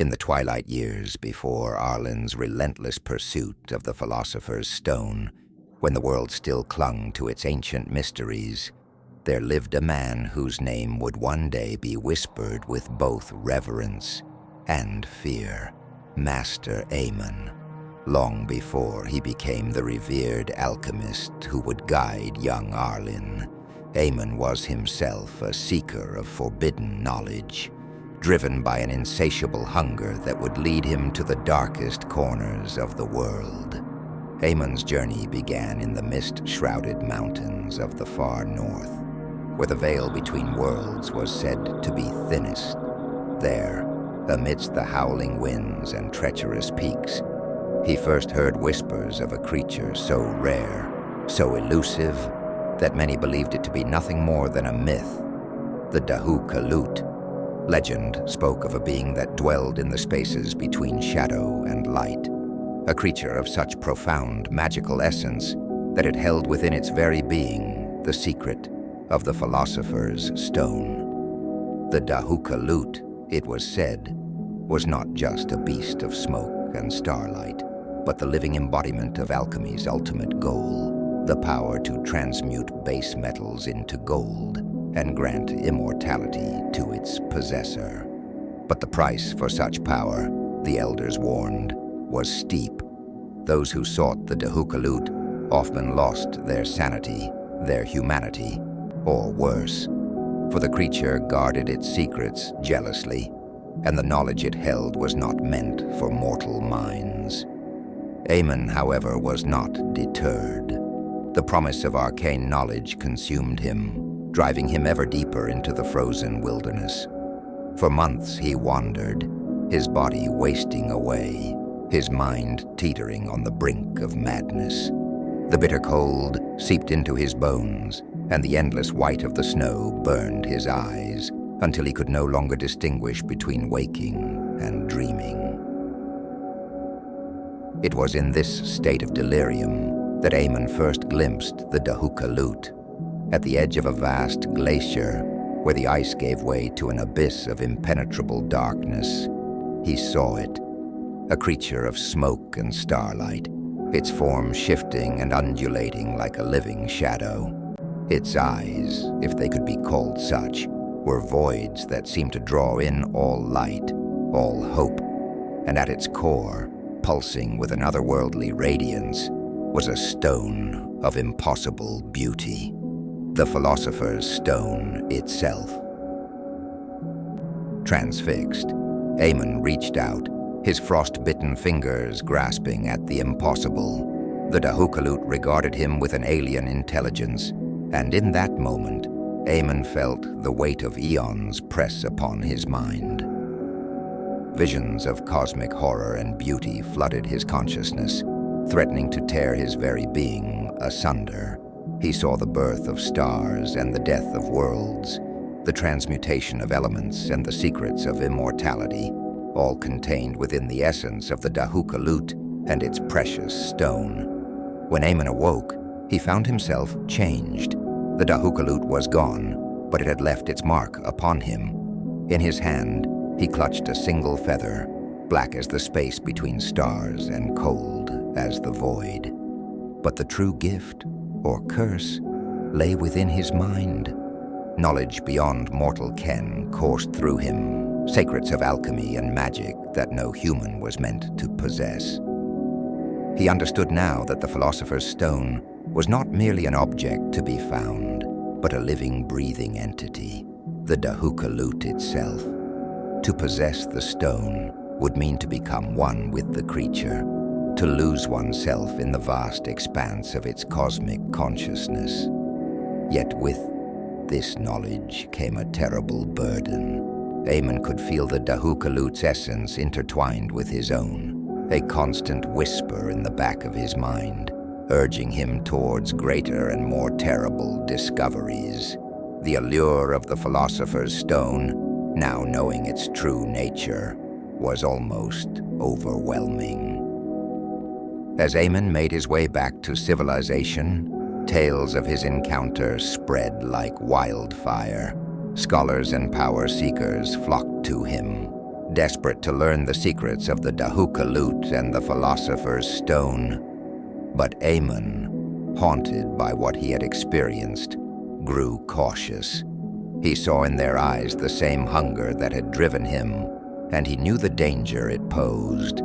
In the twilight years before Arlen's relentless pursuit of the Philosopher's Stone, when the world still clung to its ancient mysteries, there lived a man whose name would one day be whispered with both reverence and fear, Master Eamon, long before he became the revered alchemist who would guide young Arlen. Eamon was himself a seeker of forbidden knowledge, driven by an insatiable hunger that would lead him to the darkest corners of the world. Eamon's journey began in the mist-shrouded mountains of the far north, where the veil between worlds was said to be thinnest. There, amidst the howling winds and treacherous peaks, he first heard whispers of a creature so rare, so elusive, that many believed it to be nothing more than a myth, the Dahookaloot. Legend spoke of a being that dwelled in the spaces between shadow and light, a creature of such profound magical essence that it held within its very being the secret of the Philosopher's Stone. The Dahookaloot, it was said, was not just a beast of smoke and starlight, but the living embodiment of alchemy's ultimate goal, the power to transmute base metals into gold and grant immortality to its possessor. But the price for such power, the elders warned, was steep. Those who sought the Dahookaloot often lost their sanity, their humanity, or worse, for the creature guarded its secrets jealously, and the knowledge it held was not meant for mortal minds. Eamon, however, was not deterred. The promise of arcane knowledge consumed him, driving him ever deeper into the frozen wilderness. For months he wandered, his body wasting away, his mind teetering on the brink of madness. The bitter cold seeped into his bones, and the endless white of the snow burned his eyes until he could no longer distinguish between waking and dreaming. It was in this state of delirium that Eamon first glimpsed the Dahookaloot, at the edge of a vast glacier where the ice gave way to an abyss of impenetrable darkness. He saw it, a creature of smoke and starlight, its form shifting and undulating like a living shadow. Its eyes, if they could be called such, were voids that seemed to draw in all light, all hope, and at its core, pulsing with an otherworldly radiance, was a stone of impossible beauty, the Philosopher's Stone itself. Transfixed, Eamon reached out, his frost-bitten fingers grasping at the impossible. The Dahookaloot regarded him with an alien intelligence, and in that moment, Eamon felt the weight of eons press upon his mind. Visions of cosmic horror and beauty flooded his consciousness, threatening to tear his very being asunder. He saw the birth of stars and the death of worlds, the transmutation of elements and the secrets of immortality, all contained within the essence of the Dahookaloot and its precious stone. When Eamon awoke, he found himself changed. The Dahookaloot was gone, but it had left its mark upon him. In his hand, he clutched a single feather, black as the space between stars and cold as the void. But the true gift, or curse, lay within his mind. Knowledge beyond mortal ken coursed through him, secrets of alchemy and magic that no human was meant to possess. He understood now that the Philosopher's Stone was not merely an object to be found, but a living, breathing entity, the Dahookaloot itself. To possess the stone would mean to become one with the creature, to lose oneself in the vast expanse of its cosmic consciousness. Yet with this knowledge came a terrible burden. Eamon could feel the Dahookaloot's essence intertwined with his own, a constant whisper in the back of his mind, urging him towards greater and more terrible discoveries. The allure of the Philosopher's Stone, now knowing its true nature, was almost overwhelming. As Eamon made his way back to civilization, tales of his encounter spread like wildfire. Scholars and power seekers flocked to him, desperate to learn the secrets of the Dahookaloot and the Philosopher's Stone. But Eamon, haunted by what he had experienced, grew cautious. He saw in their eyes the same hunger that had driven him, and he knew the danger it posed.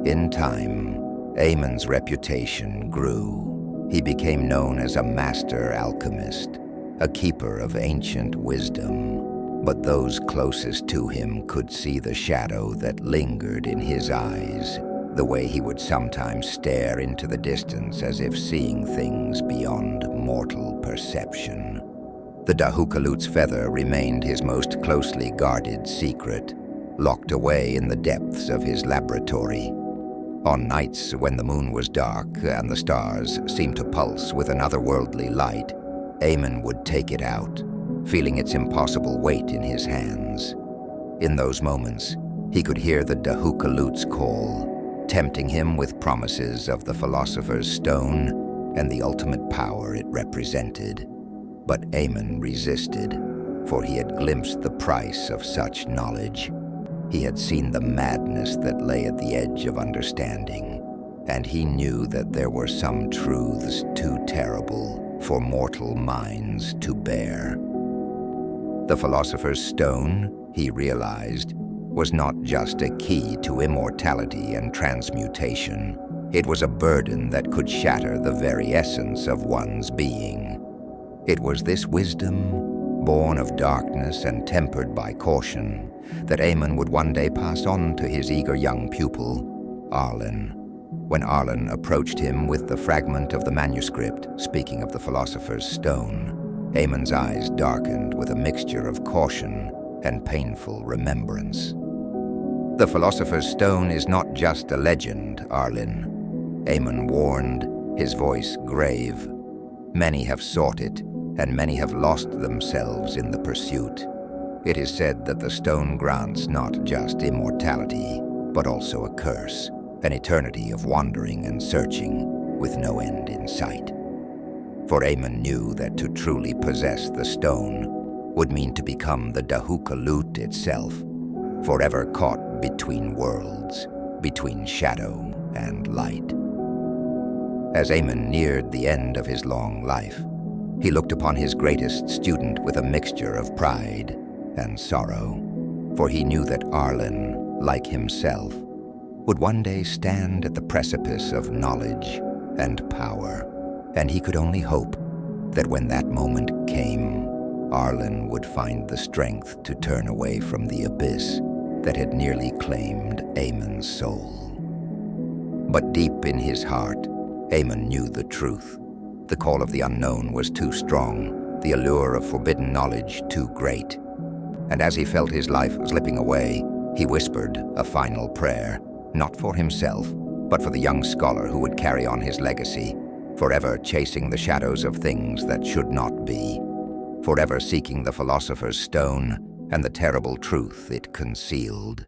In time, Eamon's reputation grew. He became known as a master alchemist, a keeper of ancient wisdom. But those closest to him could see the shadow that lingered in his eyes, the way he would sometimes stare into the distance as if seeing things beyond mortal perception. The Dahookaloot's feather remained his most closely guarded secret, locked away in the depths of his laboratory. On nights when the moon was dark and the stars seemed to pulse with an otherworldly light, Eamon would take it out, feeling its impossible weight in his hands. In those moments, he could hear the Dahookaloot's call, tempting him with promises of the Philosopher's Stone and the ultimate power it represented. But Eamon resisted, for he had glimpsed the price of such knowledge. He had seen the madness that lay at the edge of understanding, and he knew that there were some truths too terrible for mortal minds to bear. The Philosopher's Stone, he realized, was not just a key to immortality and transmutation. It was a burden that could shatter the very essence of one's being. It was this wisdom, born of darkness and tempered by caution, that Eamon would one day pass on to his eager young pupil, Arlen. When Arlen approached him with the fragment of the manuscript speaking of the Philosopher's Stone, Eamon's eyes darkened with a mixture of caution and painful remembrance. "The Philosopher's Stone is not just a legend, Arlen," Eamon warned, his voice grave. "Many have sought it, and many have lost themselves in the pursuit. It is said that the stone grants not just immortality, but also a curse, an eternity of wandering and searching with no end in sight." For Eamon knew that to truly possess the stone would mean to become the Dahookaloot itself, forever caught between worlds, between shadow and light. As Eamon neared the end of his long life, he looked upon his greatest student with a mixture of pride and sorrow, for he knew that Arlen, like himself, would one day stand at the precipice of knowledge and power, and he could only hope that when that moment came, Arlen would find the strength to turn away from the abyss that had nearly claimed Eamon's soul. But deep in his heart, Eamon knew the truth. The call of the unknown was too strong, the allure of forbidden knowledge too great. And as he felt his life slipping away, he whispered a final prayer, not for himself, but for the young scholar who would carry on his legacy, forever chasing the shadows of things that should not be, forever seeking the Philosopher's Stone and the terrible truth it concealed.